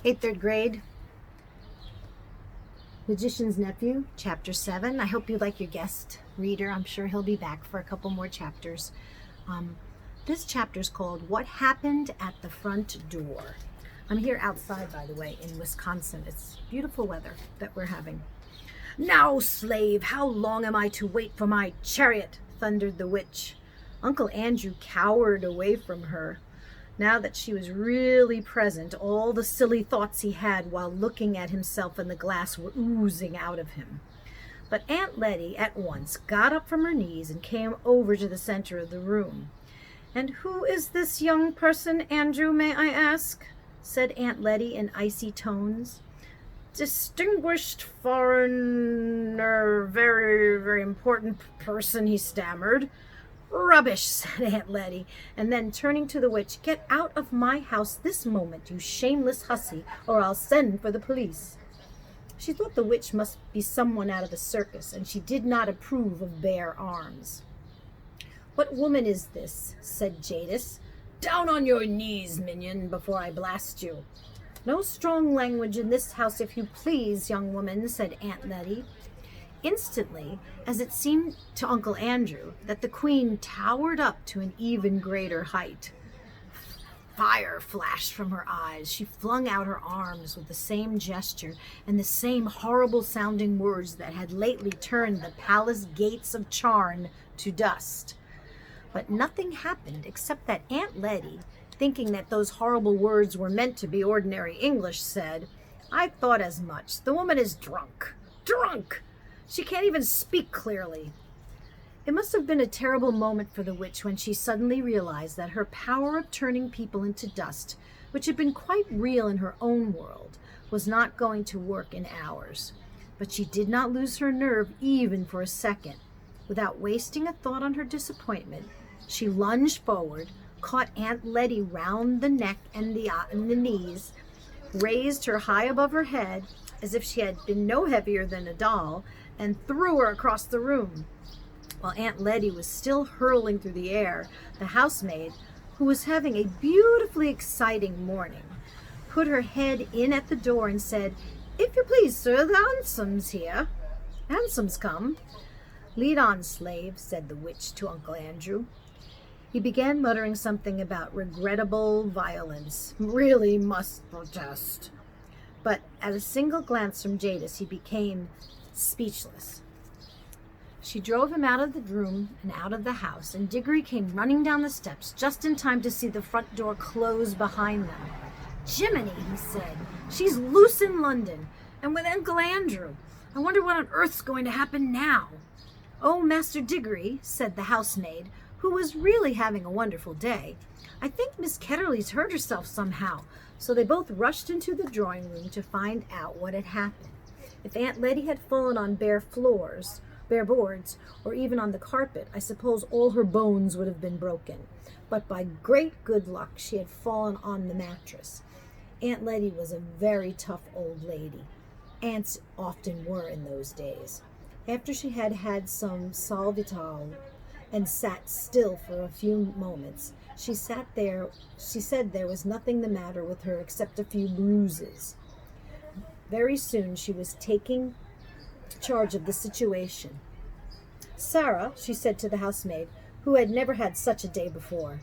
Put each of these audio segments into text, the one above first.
Third grade, Magician's Nephew, Chapter 7. I hope you like your guest reader. I'm sure he'll be back for a couple more chapters. This chapter is called What Happened at the Front Door. I'm here outside, by the way, in Wisconsin. It's beautiful weather that we're having. "Now, slave, how long am I to wait for my chariot?" thundered the witch. Uncle Andrew cowered away from her. Now that she was really present, all the silly thoughts he had while looking at himself in the glass were oozing out of him. But Aunt Letty at once got up from her knees and came over to the center of the room. "And who is this young person, Andrew, may I ask?" said Aunt Letty in icy tones. "Distinguished foreigner, very, very important person," he stammered. "Rubbish," said Aunt Letty, and then turning to the witch, "Get out of my house this moment, you shameless hussy, or I'll send for the police." She thought the witch must be someone out of a circus, and she did not approve of bare arms. "What woman is this?" said Jadis. "Down on your knees, minion, before I blast you." "No strong language in this house, if you please, young woman," said Aunt Letty. Instantly, as it seemed to Uncle Andrew, that the queen towered up to an even greater height. Fire flashed from her eyes. She flung out her arms with the same gesture and the same horrible-sounding words that had lately turned the palace gates of Charn to dust. But nothing happened except that Aunt Letty, thinking that those horrible words were meant to be ordinary English, said, "I thought as much. The woman is drunk. Drunk! She can't even speak clearly." It must have been a terrible moment for the witch when she suddenly realized that her power of turning people into dust, which had been quite real in her own world, was not going to work in ours. But she did not lose her nerve even for a second. Without wasting a thought on her disappointment, she lunged forward, caught Aunt Letty round the neck and the knees, raised her high above her head as if she had been no heavier than a doll, and threw her across the room. While Aunt Letty was still hurling through the air, the housemaid, who was having a beautifully exciting morning, put her head in at the door and said, "If you please, sir, the hansom's here." "Hansom's come." "Lead on, slave," said the witch to Uncle Andrew. He began muttering something about regrettable violence. "Really must protest." But at a single glance from Jadis, he became speechless. She drove him out of the room and out of the house, and Diggory came running down the steps just in time to see the front door close behind them. "Jiminy," he said, "she's loose in London, and with Uncle Andrew. I wonder what on earth's going to happen now." "Oh, Master Diggory," said the housemaid, who was really having a wonderful day, "I think Miss Ketterly's hurt herself somehow." So they both rushed into the drawing room to find out what had happened. If Aunt Letty had fallen on bare boards, or even on the carpet, I suppose all her bones would have been broken. But by great good luck, she had fallen on the mattress. Aunt Letty was a very tough old lady. Aunts often were in those days. After she had had some sal volatile and sat still for a few moments, she said there was nothing the matter with her except a few bruises. Very soon she was taking charge of the situation. "Sarah," she said to the housemaid, who had never had such a day before,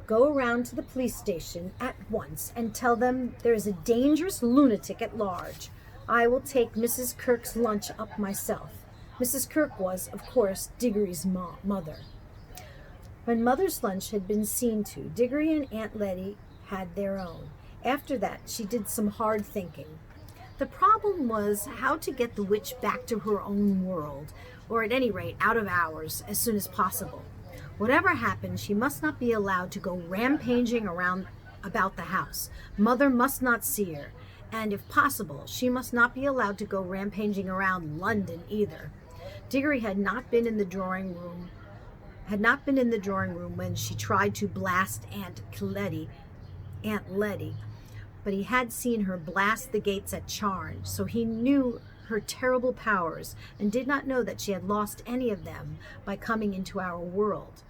"go around to the police station at once and tell them there is a dangerous lunatic at large. I will take Mrs. Kirk's lunch up myself." Mrs. Kirk was, of course, Diggory's mother. When Mother's lunch had been seen to, Diggory and Aunt Letty had their own. After that, she did some hard thinking. The problem was how to get the witch back to her own world, or at any rate out of ours, as soon as possible. Whatever happened, she must not be allowed to go rampaging around about the house. Mother must not see her, and if possible, she must not be allowed to go rampaging around London either. Diggory had not been in the drawing room when she tried to blast Aunt Letty, but he had seen her blast the gates at Charn, so he knew her terrible powers and did not know that she had lost any of them by coming into our world.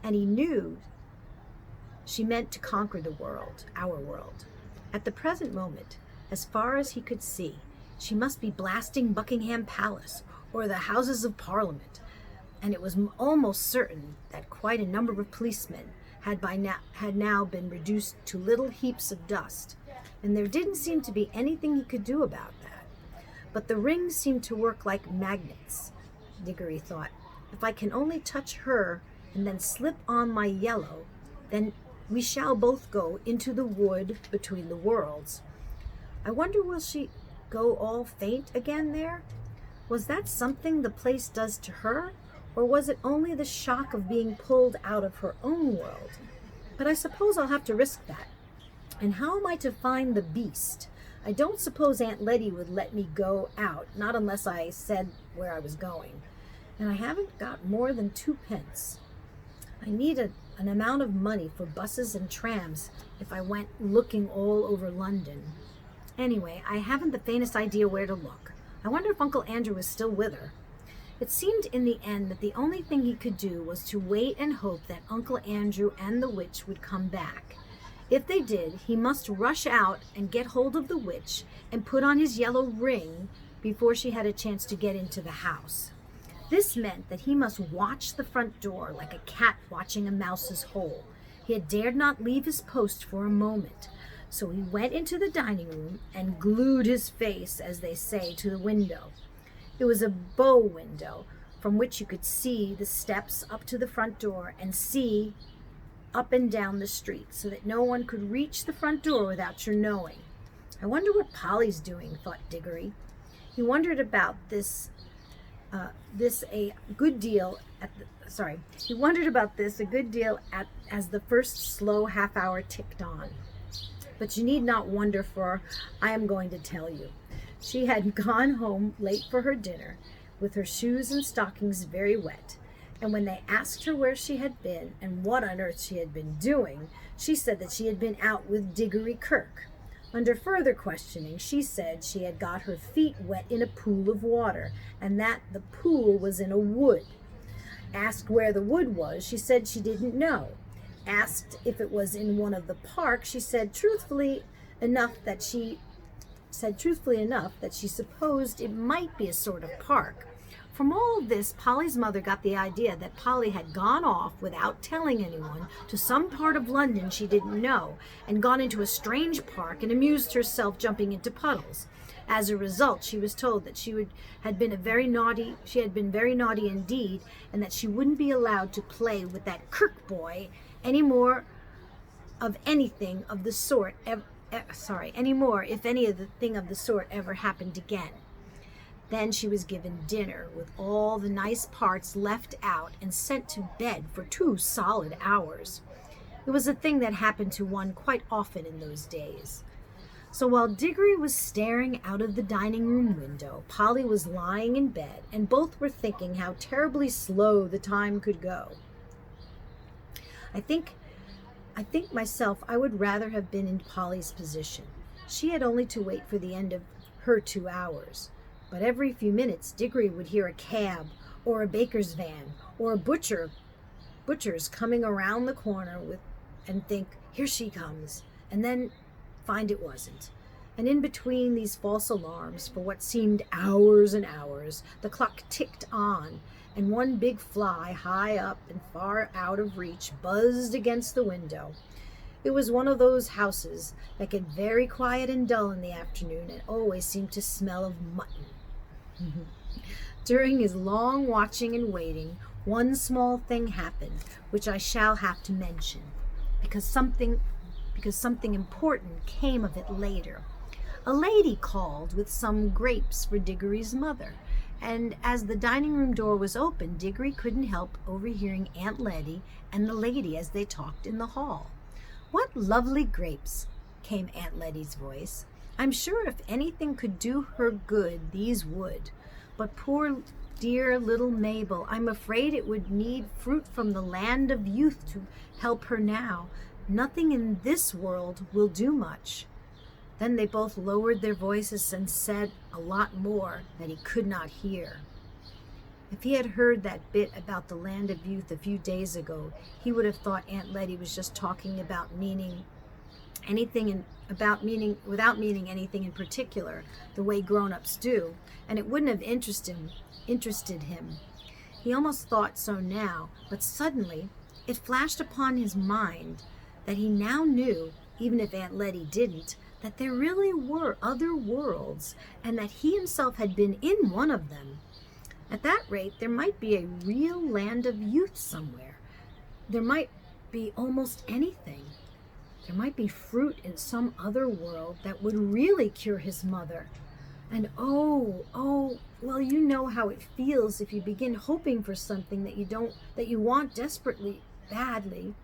And he knew she meant to conquer the world, our world. At the present moment, as far as he could see. She must be blasting Buckingham Palace or the Houses of Parliament, and it was almost certain that quite a number of policemen had now been reduced to little heaps of dust, and there didn't seem to be anything he could do about that. But the rings seemed to work like magnets, Diggory thought. If I can only touch her and then slip on my yellow, then we shall both go into the wood between the worlds. I wonder, will she go all faint again there? Was that something the place does to her, or was it only the shock of being pulled out of her own world? But I suppose I'll have to risk that. And how am I to find the beast? I don't suppose Aunt Letty would let me go out, not unless I said where I was going. And I haven't got more than 2 pence. I need an amount of money for buses and trams if I went looking all over London. Anyway, I haven't the faintest idea where to look. I wonder if Uncle Andrew is still with her. It seemed in the end that the only thing he could do was to wait and hope that Uncle Andrew and the witch would come back. If they did, he must rush out and get hold of the witch and put on his yellow ring before she had a chance to get into the house. This meant that he must watch the front door like a cat watching a mouse's hole. He had dared not leave his post for a moment. So he went into the dining room and glued his face, as they say, to the window. It was a bow window from which you could see the steps up to the front door and see up and down the street, so that no one could reach the front door without your knowing. I wonder what Polly's doing, thought Diggory. He wondered about this a good deal as the first slow half hour ticked on. But you need not wonder, for I am going to tell you. She had gone home late for her dinner, with her shoes and stockings very wet, and when they asked her where she had been and what on earth she had been doing, she said that she had been out with Diggory Kirke. Under further questioning, she said she had got her feet wet in a pool of water, and that the pool was in a wood. Asked where the wood was, she said she didn't know. Asked if it was in one of the parks, she said truthfully enough that she supposed it might be a sort of park. From all this, Polly's mother got the idea that Polly had gone off without telling anyone to some part of London she didn't know, and gone into a strange park and amused herself jumping into puddles. As a result, she was told that she had been very naughty indeed, and that she wouldn't be allowed to play with that Kirke boy anymore if any of the sort ever happened again. Then she was given dinner with all the nice parts left out and sent to bed for 2 solid hours. It was a thing that happened to one quite often in those days. So while Diggory was staring out of the dining room window, Polly was lying in bed, and both were thinking how terribly slow the time could go. I think myself I would rather have been in Polly's position. She had only to wait for the end of her 2 hours. But every few minutes Diggory would hear a cab or a baker's van or a butcher's coming around the corner and think, here she comes, and then find it wasn't. And in between these false alarms, for what seemed hours and hours, the clock ticked on, and one big fly high up and far out of reach buzzed against the window. It was one of those houses that get very quiet and dull in the afternoon and always seem to smell of mutton. During his long watching and waiting, one small thing happened, which I shall have to mention, because something important came of it later. A lady called with some grapes for Diggory's mother, and as the dining room door was open, Diggory couldn't help overhearing Aunt Letty and the lady as they talked in the hall. "What lovely grapes," came Aunt Letty's voice. "I'm sure if anything could do her good, these would. But poor dear little Mabel, I'm afraid it would need fruit from the land of youth to help her now. Nothing in this world will do much." Then they both lowered their voices and said a lot more that he could not hear. If he had heard that bit about the land of youth a few days ago, he would have thought Aunt Letty was just talking about meaning without meaning anything in particular, the way grown-ups do, and it wouldn't have interested him. He almost thought so now, but suddenly it flashed upon his mind that he now knew, even if Aunt Letty didn't, that there really were other worlds, and that he himself had been in one of them. At that rate, there might be a real land of youth somewhere. There might be almost anything. There might be fruit in some other world that would really cure his mother. And well, you know how it feels if you begin hoping for something that you want desperately, badly.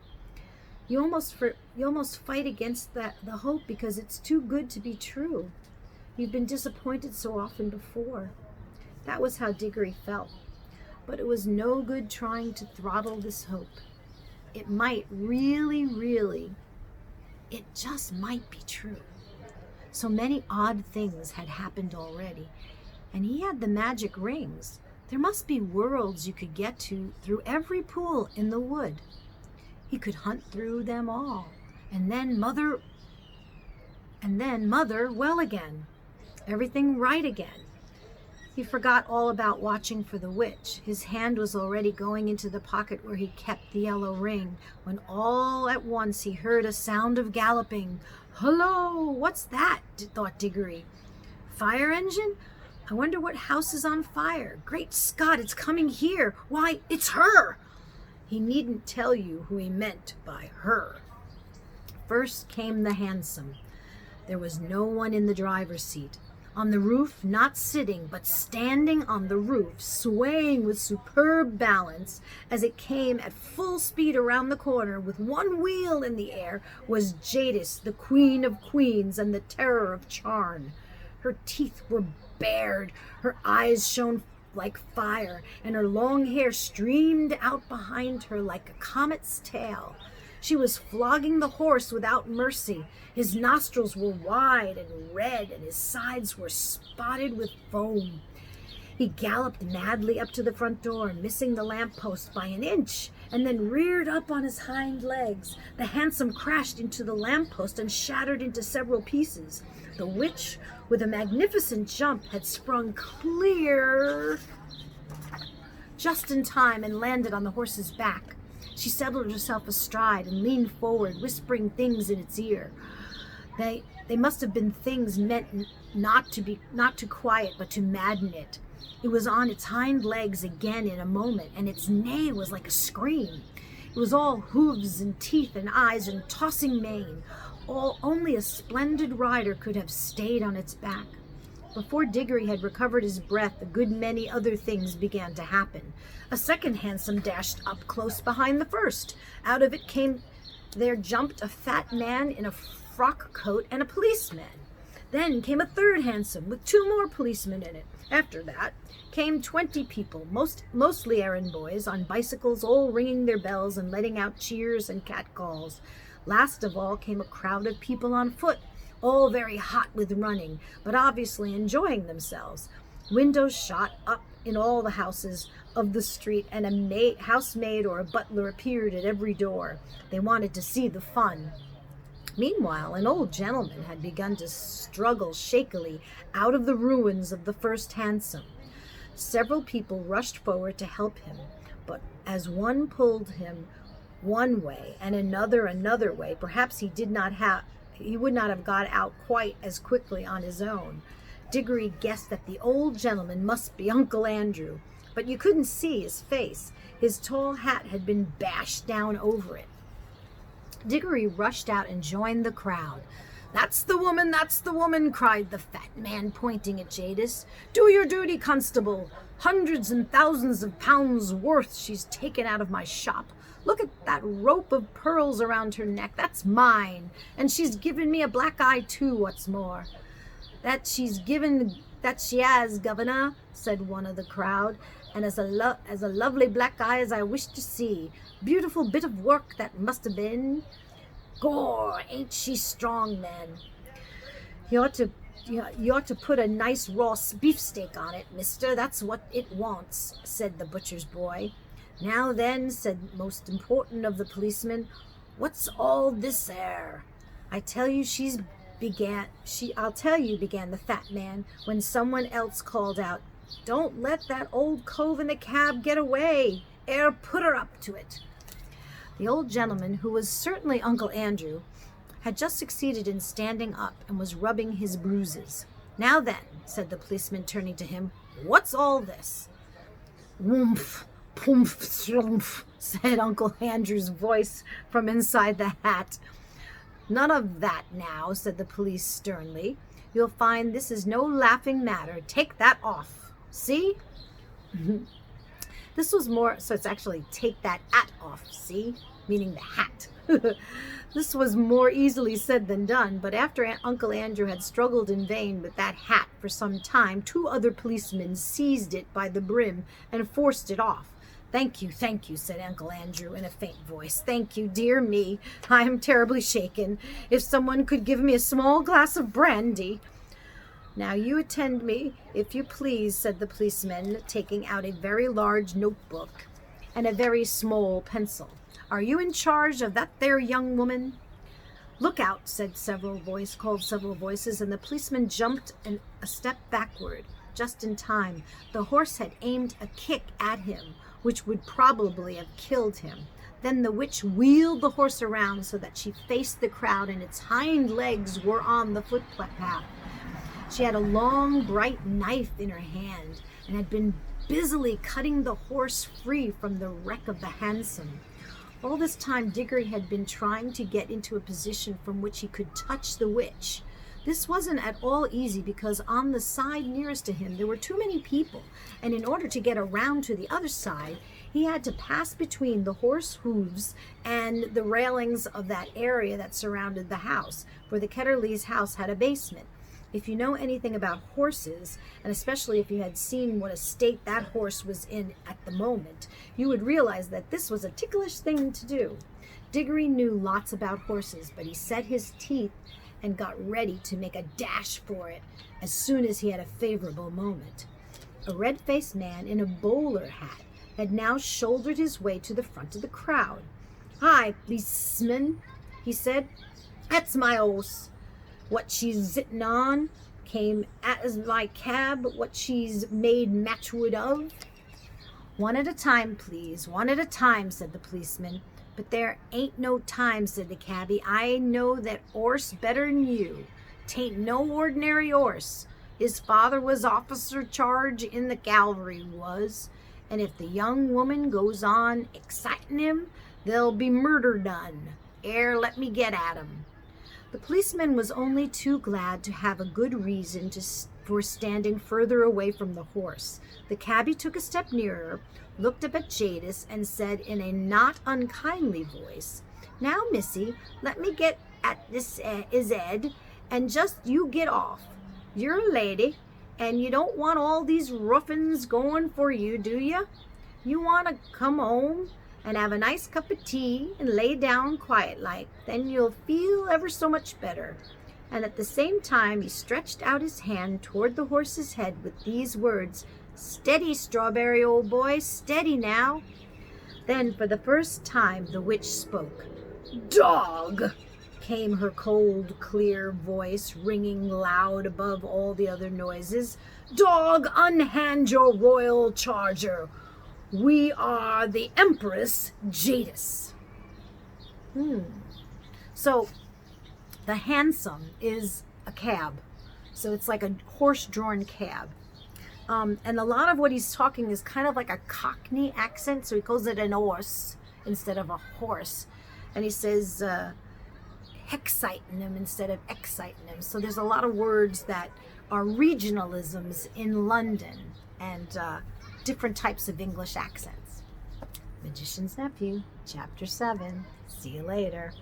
You almost fight against the hope because it's too good to be true. You've been disappointed so often before. That was how Diggory felt. But it was no good trying to throttle this hope. It might it just might be true. So many odd things had happened already, and he had the magic rings. There must be worlds you could get to through every pool in the wood. He could hunt through them all, and then mother well again. Everything right again. He forgot all about watching for the witch. His hand was already going into the pocket where he kept the yellow ring, when all at once he heard a sound of galloping. "Hullo, what's that?" thought Diggory. "Fire engine? I wonder what house is on fire. Great Scott, it's coming here. Why, it's her!" He needn't tell you who he meant by her. First came the hansom. There was no one in the driver's seat. On the roof, not sitting, but standing on the roof, swaying with superb balance as it came at full speed around the corner with one wheel in the air, was Jadis, the Queen of Queens and the terror of Charn. Her teeth were bared, her eyes shone like fire, and her long hair streamed out behind her like a comet's tail. She was flogging the horse without mercy. His nostrils were wide and red, and his sides were spotted with foam. He galloped madly up to the front door, missing the lamppost by an inch, and then reared up on his hind legs. The hansom crashed into the lamppost and shattered into several pieces. The witch, with a magnificent jump, had sprung clear just in time and landed on the horse's back. She settled herself astride and leaned forward, whispering things in its ear. They must have been things meant not to quiet, but to madden it. It was on its hind legs again in a moment, and its neigh was like a scream. It was all hooves and teeth and eyes and tossing mane. Only a splendid rider could have stayed on its back. Before Diggory had recovered his breath, a good many other things began to happen. A second hansom dashed up close behind the first. Out of it there jumped a fat man in a frock coat and a policeman. Then came a third hansom with 2 more policemen in it. After that came 20 people, mostly errand boys, on bicycles, all ringing their bells and letting out cheers and catcalls. Last of all came a crowd of people on foot, all very hot with running, but obviously enjoying themselves. Windows shot up in all the houses of the street, and a housemaid or a butler appeared at every door. They wanted to see the fun. Meanwhile, an old gentleman had begun to struggle shakily out of the ruins of the first hansom. Several people rushed forward to help him, but as one pulled him one way and another way, perhaps he would not have got out quite as quickly on his own. Diggory guessed that the old gentleman must be Uncle Andrew, but you couldn't see his face. His tall hat had been bashed down over it. Diggory rushed out and joined the crowd. That's the woman, cried the fat man, pointing at Jadis. "Do your duty, constable. Hundreds and thousands of pounds worth she's taken out of my shop. Look at that rope of pearls around her neck. That's mine. And she's given me a black eye, too, what's more." That she has, governor," said one of the crowd, "and as a lovely black eye as I wish to see. Beautiful bit of work that must have been. Gore, ain't she strong, then? You ought to put a nice raw beefsteak on it, mister. That's what it wants," said the butcher's boy. "Now then," said most important of the policemen, "what's all this 'ere? I'll tell you, began the fat man, when someone else called out, "Don't let that old cove in the cab get away, ere put her up to it." The old gentleman, who was certainly Uncle Andrew, had just succeeded in standing up and was rubbing his bruises. "Now then," said the policeman, turning to him, "what's all this?" "Woomph, poomph, slumph," said Uncle Andrew's voice from inside the hat. "None of that now," said the police sternly. "You'll find this is no laughing matter. Take that off. See?" This was more, so it's actually "take that hat off, see?" meaning the hat. This was more easily said than done, but after Uncle Andrew had struggled in vain with that hat for some time, 2 other policemen seized it by the brim and forced it off. Thank you," said Uncle Andrew in a faint voice. "Thank you, dear me. I am terribly shaken. If someone could give me a small glass of brandy." "Now you attend me, if you please," said the policeman, taking out a very large notebook and a very small pencil. "Are you in charge of that there young woman?" "Look out," called several voices, and the policeman jumped a step backward, just in time. The horse had aimed a kick at him, which would probably have killed him. Then the witch wheeled the horse around so that she faced the crowd and its hind legs were on the footpath. She had a long, bright knife in her hand and had been busily cutting the horse free from the wreck of the hansom. All this time Diggory had been trying to get into a position from which he could touch the witch. This wasn't at all easy because on the side nearest to him there were too many people, and in order to get around to the other side, he had to pass between the horse hooves and the railings of that area that surrounded the house, for the Ketterleys' house had a basement. If you know anything about horses, and especially if you had seen what a state that horse was in at the moment, you would realize that this was a ticklish thing to do. Diggory knew lots about horses, but he set his teeth and got ready to make a dash for it as soon as he had a favorable moment. A red-faced man in a bowler hat had now shouldered his way to the front of the crowd. "Hi, policeman," he said. "That's my horse. What she's sitting on came as my cab, what she's made matchwood of." "One at a time, please, one at a time," said the policeman. "But there ain't no time," said the cabby. "I know that 'orse better'n you. 'Tain't no ordinary 'orse. His father was officer charge in the cavalry, was, and if the young woman goes on exciting him, there'll be murder done. Let me get at him." The policeman was only too glad to have a good reason for standing further away from the horse. The cabby took a step nearer, looked up at Jadis, and said in a not unkindly voice, "Now, missy, let me get at this is Ed, and just you get off. You're a lady, and you don't want all these ruffians going for you, do you? You want to come home and have a nice cup of tea and lay down quiet like, then you'll feel ever so much better." And at the same time he stretched out his hand toward the horse's head with these words, "Steady, Strawberry, old boy, steady now." Then for the first time the witch spoke. "Dog!" came her cold, clear voice, ringing loud above all the other noises. "Dog, unhand your royal charger. We are the Empress Jadis." So the hansom is a cab. So it's like a horse-drawn cab. And a lot of what he's talking is kind of like a Cockney accent, so he calls it an horse instead of a horse. And he says hexciting him instead of exciting him. So there's a lot of words that are regionalisms in London and different types of English accents. Magician's Nephew, Chapter 7. See you later.